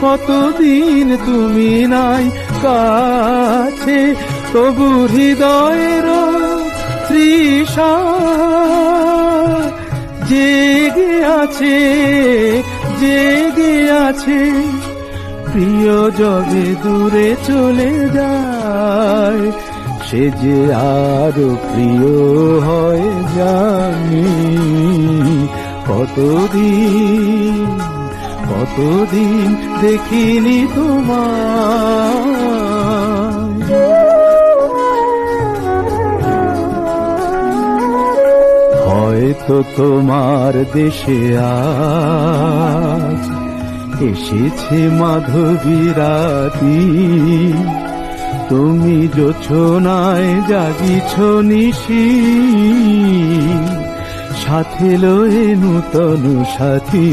কতদিন তুমি নাই কাছে, তবু হৃদয়ের তৃষা জেগে আছে, জেগে আছে। প্রিয় যবে দূরে চলে যায়, সে যে আরো প্রিয় হয় জানি। কতদিন কতদিন দেখিনি তোমায়। হয়তো তোমার দেশে আজ এসেছে মাধবী রাতি, তুমি জোছনায় জাগিছ নিশি, সাথে লয়ে নূতন সাথী।